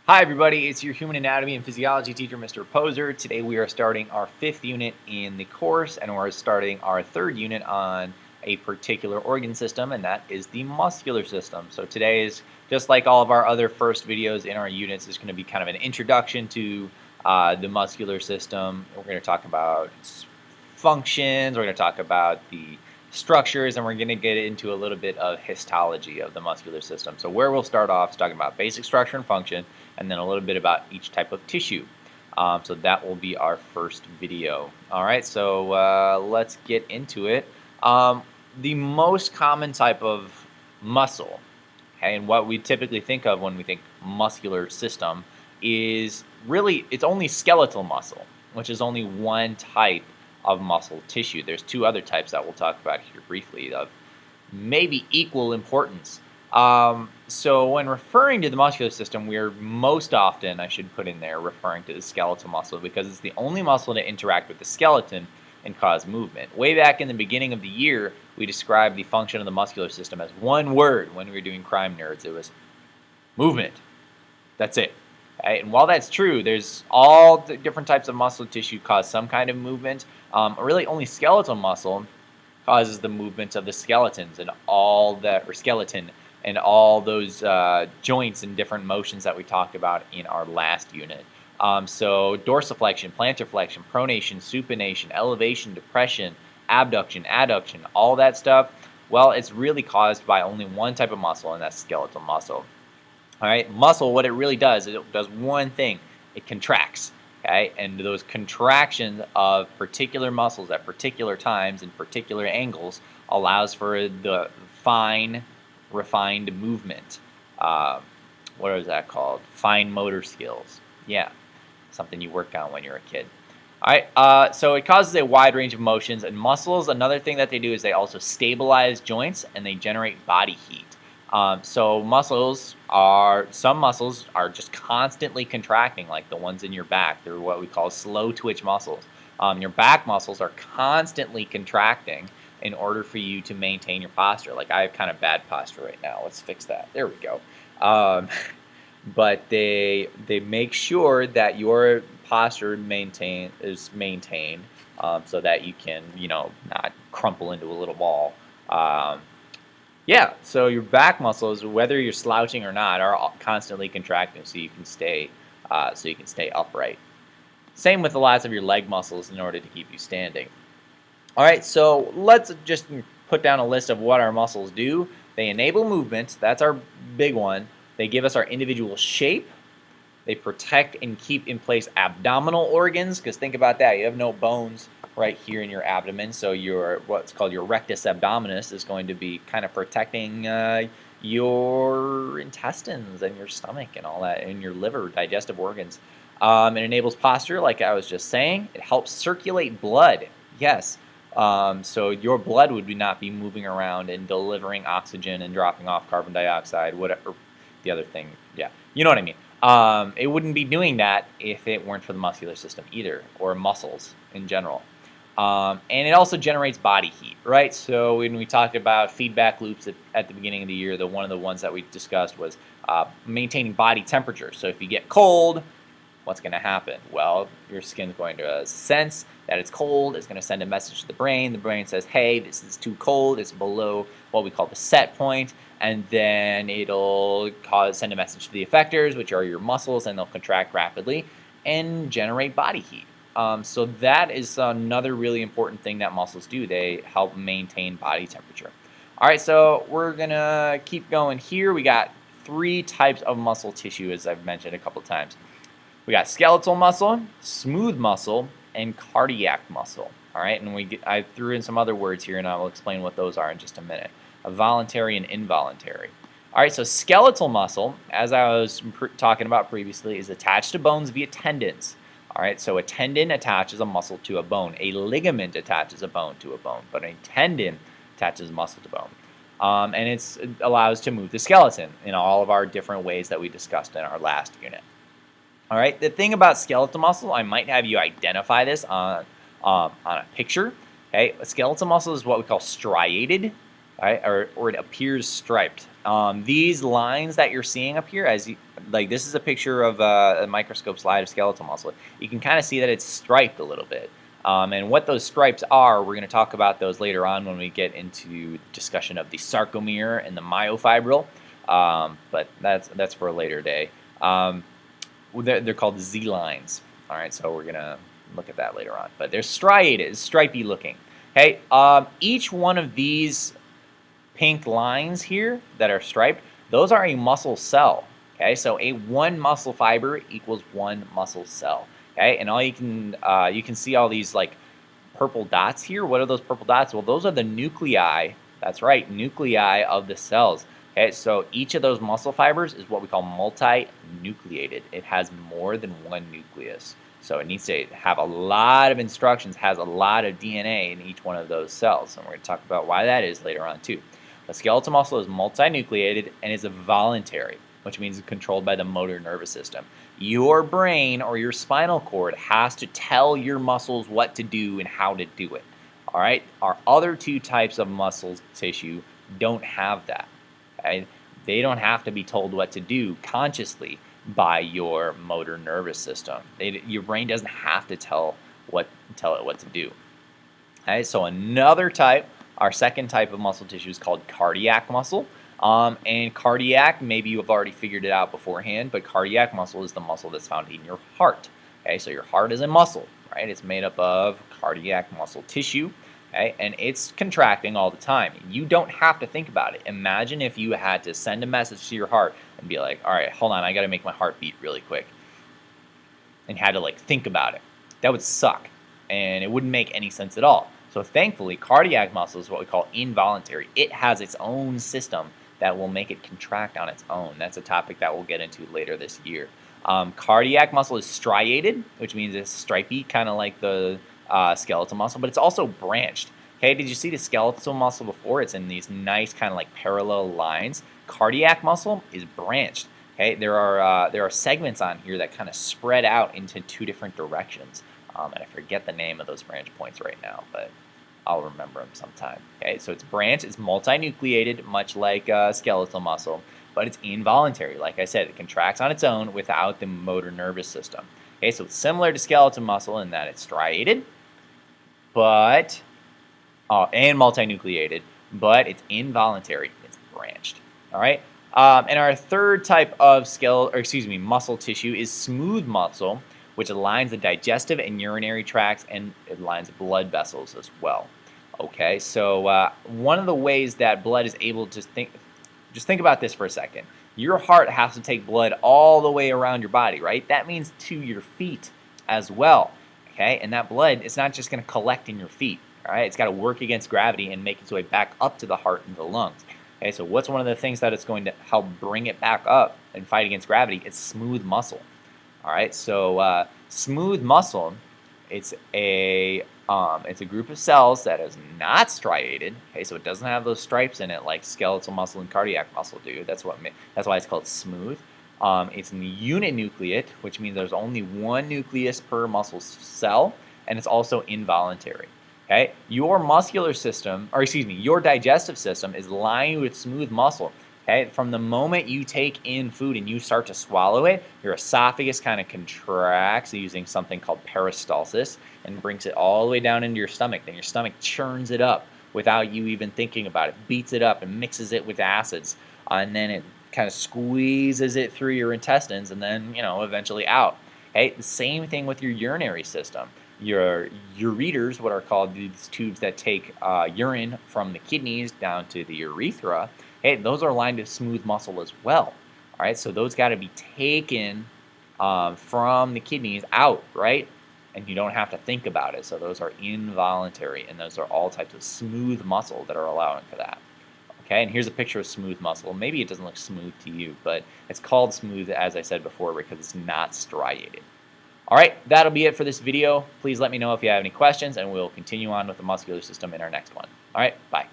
Hi everybody, it's your human anatomy and physiology teacher, Mr. Poser. Today we are starting our 5th unit in the course, and we're starting our 3rd unit on a particular organ system, and that is the muscular system. So today is, just like all of our other first videos in our units, is going to be kind of an introduction to the muscular system. We're going to talk about its functions, we're going to talk about the structures, and we're going to get into a little bit of histology of the muscular system. So where we'll start off is talking about basic structure and function, and then a little bit about each type of tissue. So that will be our first video. All right, so let's get into it. The most common type of muscle, okay, and what we typically think of when we think muscular system is really, it's only skeletal muscle, which is only one type of muscle tissue. There's two other types that we'll talk about here briefly of maybe equal importance. So when referring to the muscular system, we're most often, I should put in there, referring to the skeletal muscle because it's the only muscle to interact with the skeleton and cause movement. Way back in the beginning of the year, we described the function of the muscular system as one word when we were doing crime nerds. It was movement. That's it. Right? And while that's true, there's all the different types of muscle tissue cause some kind of movement. Really, only skeletal muscle causes the movements of the skeletons and all that, or skeleton, and all those joints and different motions that we talked about in our last unit. So dorsiflexion, plantarflexion, pronation, supination, elevation, depression, abduction, adduction, all that stuff, well, it's really caused by only one type of muscle, and that's skeletal muscle. All right, muscle, what it really does is it does one thing: it contracts. Okay, and those contractions of particular muscles at particular times and particular angles allows for the fine, refined movement. What is that called? Fine motor skills. Yeah, something you work on when you're a kid. All right, so it causes a wide range of motions, and muscles, another thing that they do is they also stabilize joints and they generate body heat. So some muscles are just constantly contracting, like the ones in your back. They're what we call slow twitch muscles. Your back muscles are constantly contracting in order for you to maintain your posture. Like I have kind of bad posture right now. Let's fix that. There we go. Um, but they make sure that your posture is maintained, so that you can not crumple into a little ball. Yeah, so your back muscles, whether you're slouching or not, are constantly contracting, so you can stay upright. Same with the lots of your leg muscles in order to keep you standing. All right, so let's just put down a list of what our muscles do. They enable movement. That's our big one. They give us our individual shape. They protect and keep in place abdominal organs, because think about that. You have no bones right here in your abdomen, so your what's called your rectus abdominis is going to be kind of protecting your intestines and your stomach and all that, and your liver, digestive organs. It enables posture, like I was just saying. It helps circulate blood. Yes. So your blood would not be moving around and delivering oxygen and dropping off carbon dioxide, whatever the other thing. Yeah, you know what I mean. It wouldn't be doing that if it weren't for the muscular system either, or muscles in general. And it also generates body heat, right? So when we talked about feedback loops at the beginning of the year, one of the ones that we discussed was maintaining body temperature. So if you get cold, what's going to happen? Well, your skin's going to sense that it's cold. It's going to send a message to the brain. The brain says, hey, this is too cold. It's below what we call the set point. And then it'll send a message to the effectors, which are your muscles, and they'll contract rapidly and generate body heat. So that is another really important thing that muscles do. They help maintain body temperature. All right, so we're going to keep going here. We got 3 types of muscle tissue, as I've mentioned a couple times. We got skeletal muscle, smooth muscle, and cardiac muscle. All right, and I threw in some other words here, and I will explain what those are in just a minute. Voluntary and involuntary. All right, so skeletal muscle, as I was talking about previously, is attached to bones via tendons. All right, so a tendon attaches a muscle to a bone. A ligament attaches a bone to a bone, but a tendon attaches muscle to bone. And it allows to move the skeleton in all of our different ways that we discussed in our last unit. All right, the thing about skeletal muscle, I might have you identify this on a picture. Okay, a skeletal muscle is what we call striated, right, or it appears striped. These lines that you're seeing up here, like this is a picture of a microscope slide of skeletal muscle. You can kind of see that it's striped a little bit. And what those stripes are, we're going to talk about those later on when we get into discussion of the sarcomere and the myofibril. But that's for a later day. They're called Z lines. All right, so we're going to look at that later on. But they're striated, stripy looking. Okay, each one of these pink lines here that are striped, those are a muscle cell. Okay, so one muscle fiber equals one muscle cell. Okay, and you can see all these like purple dots here. What are those purple dots? Well, those are the nuclei. That's right, nuclei of the cells. Okay, so each of those muscle fibers is what we call multinucleated. It has more than one nucleus. So it needs to have a lot of instructions, has a lot of DNA in each one of those cells. And we're going to talk about why that is later on too. The skeletal muscle is multinucleated and is voluntary, which means it's controlled by the motor nervous system. Your brain or your spinal cord has to tell your muscles what to do and how to do it. All right? Our other two types of muscle tissue don't have that. Okay? They don't have to be told what to do consciously by your motor nervous system. Your brain doesn't have to tell it what to do. Okay? So another type, our second type of muscle tissue is called cardiac muscle. And cardiac, maybe you've already figured it out beforehand, but cardiac muscle is the muscle that's found in your heart. Okay, so your heart is a muscle, right? It's made up of cardiac muscle tissue, okay, and it's contracting all the time. You don't have to think about it. Imagine if you had to send a message to your heart and be like, all right, hold on, I got to make my heart beat really quick, and had to like think about it. That would suck, and it wouldn't make any sense at all. So thankfully, cardiac muscle is what we call involuntary. It has its own system that will make it contract on its own. That's a topic that we'll get into later this year. Cardiac muscle is striated, which means it's stripy, kind of like the skeletal muscle, but it's also branched. Okay, did you see the skeletal muscle before? It's in these nice kind of like parallel lines. Cardiac muscle is branched. Okay, there are segments on here that kind of spread out into two different directions. And I forget the name of those branch points right now, but I'll remember them sometime. Okay, so it's branched, it's multinucleated, much like skeletal muscle, but it's involuntary. Like I said, it contracts on its own without the motor nervous system. Okay, so it's similar to skeletal muscle in that it's striated, but and multinucleated, but it's involuntary. It's branched. All right. And our third type of muscle tissue is smooth muscle, which aligns the digestive and urinary tracts, and it aligns blood vessels as well. Okay, so one of the ways that blood is able to just think about this for a second. Your heart has to take blood all the way around your body, right? That means to your feet as well. Okay, and that blood is not just going to collect in your feet. All right, it's got to work against gravity and make its way back up to the heart and the lungs. Okay, so what's one of the things that it's going to help bring it back up and fight against gravity? It's smooth muscle. All right, so smooth muscle, it's a group of cells that is not striated. Okay, so it doesn't have those stripes in it like skeletal muscle and cardiac muscle do. That's why it's called smooth. It's uninucleate, which means there's only one nucleus per muscle cell, and it's also involuntary. Okay, your your digestive system is lined with smooth muscle. Okay, from the moment you take in food and you start to swallow it, your esophagus kind of contracts using something called peristalsis and brings it all the way down into your stomach. Then your stomach churns it up without you even thinking about it, beats it up and mixes it with acids, and then it kind of squeezes it through your intestines and then, eventually out. Okay, the same thing with your urinary system. Your ureters, what are called these tubes that take urine from the kidneys down to the urethra, hey, those are lined with smooth muscle as well. All right, so those got to be taken from the kidneys out, right? And you don't have to think about it. So those are involuntary, and those are all types of smooth muscle that are allowing for that. Okay, and here's a picture of smooth muscle. Maybe it doesn't look smooth to you, but it's called smooth, as I said before, because it's not striated. All right, that'll be it for this video. Please let me know if you have any questions, and we'll continue on with the muscular system in our next one. All right, bye.